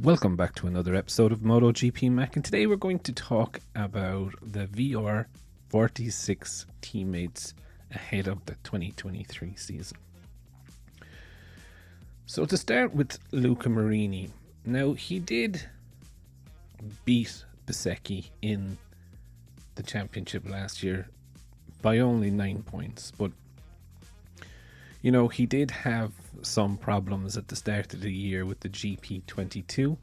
Welcome back to another episode of Motogp Mac, and today we're going to talk about the VR46 teammates ahead of the 2023 season. So to start with Luca Marini, now he did beat Bezzecchi in the championship last year by only 9 points, but you know, he did have some problems at the start of the year with the GP22,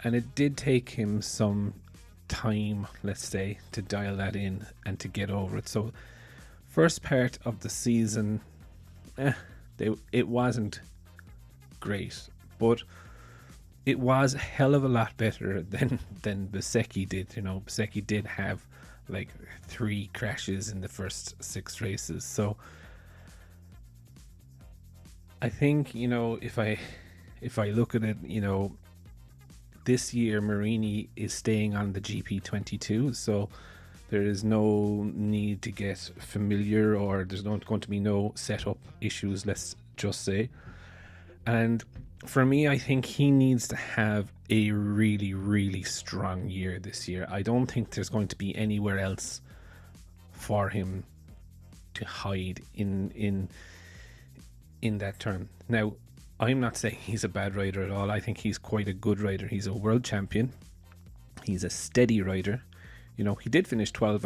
and it did take him some time, let's say, to dial that in and to get over it. So first part of the season, it wasn't great, but it was a hell of a lot better than Bezzecchi did. You know, Bezzecchi did have like 3 crashes in the first 6 races, so I think, you know, if I look at it, you know, this year Marini is staying on the GP22, so there is no need to get familiar, or there's not going to be no setup issues, let's just say. And for me, I think he needs to have a really, really strong year this year. I don't think there's going to be anywhere else for him to hide in that term. Now, I'm not saying he's a bad rider at all. I think he's quite a good rider. He's a world champion. He's a steady rider. You know, he did finish 12th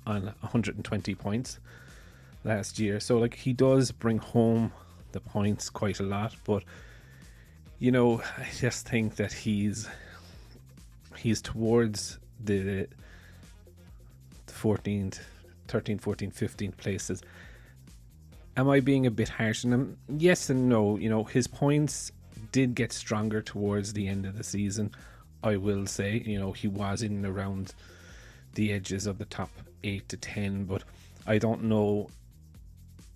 on 120 points last year. So, like, he does bring home the points quite a lot. But, you know, I just think that he's towards the 14th, 13th, 14th, 15th places. Am I being a bit harsh on him? Yes and no. You know, his points did get stronger towards the end of the season, I will say. You know, he was in and around the edges of the top 8 to 10, but I don't know,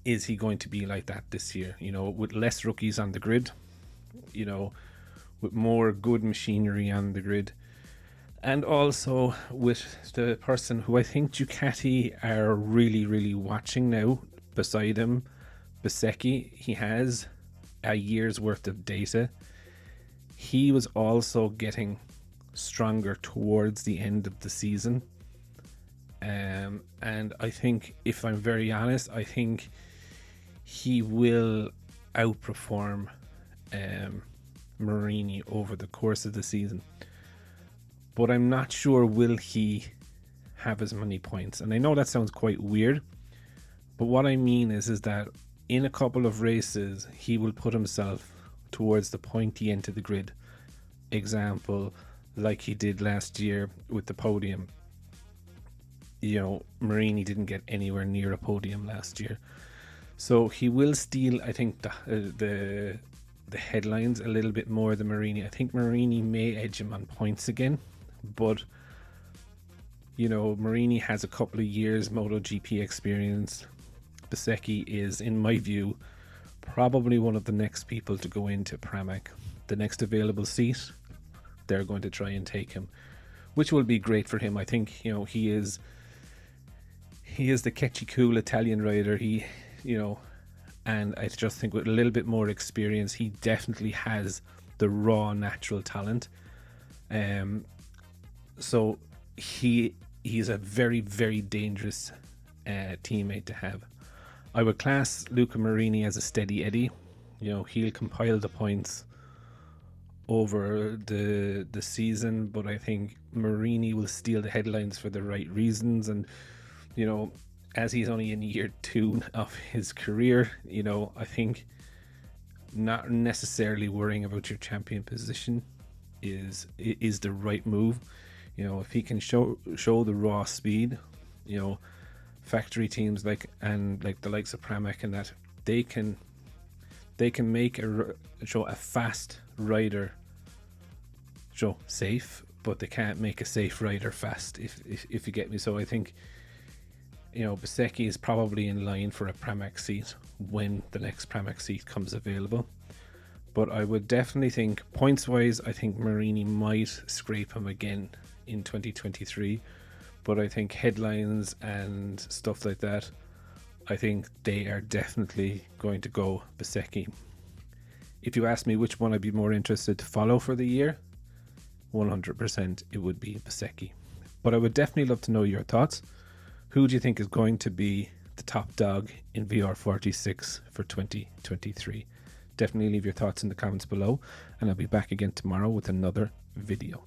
is he going to be like that this year? You know, with less rookies on the grid, you know, with more good machinery on the grid, and also with the person who I think Ducati are really, really watching now. Beside him, Bezzecchi, he has a year's worth of data. He was also getting stronger towards the end of the season. And I think, if I'm very honest, I think he will outperform Marini over the course of the season. But I'm not sure will he have as many points. And I know that sounds quite weird, but what I mean is that in a couple of races, he will put himself towards the pointy end of the grid. Example, like he did last year with the podium. You know, Marini didn't get anywhere near a podium last year. So he will steal, I think, the headlines a little bit more than Marini. I think Marini may edge him on points again, but you know, Marini has a couple of years MotoGP experience. Bezzecchi is, in my view, probably one of the next people to go into Pramac. The next available seat, they're going to try and take him, which will be great for him. I think, you know, he is the catchy, cool Italian rider. He, you know, and I just think with a little bit more experience, he definitely has the raw natural talent. So he's a very, very dangerous teammate to have. I would class Luca Marini as a steady Eddie. You know, he'll compile the points over the season, but I think Marini will steal the headlines for the right reasons. And, you know, as he's only in year 2 of his career, you know, I think not necessarily worrying about your champion position is the right move. You know, if he can show the raw speed, you know, factory teams like the likes of Pramac and that, they can make a fast rider show safe, but they can't make a safe rider fast, if you get me. So I think, you know, Bezzecchi is probably in line for a Pramac seat when the next Pramac seat comes available. But I would definitely think, points wise, I think Marini might scrape him again in 2023. But I think headlines and stuff like that, I think they are definitely going to go Bezzecchi. If you ask me which one I'd be more interested to follow for the year, 100% it would be Bezzecchi. But I would definitely love to know your thoughts. Who do you think is going to be the top dog in VR46 for 2023? Definitely leave your thoughts in the comments below, and I'll be back again tomorrow with another video.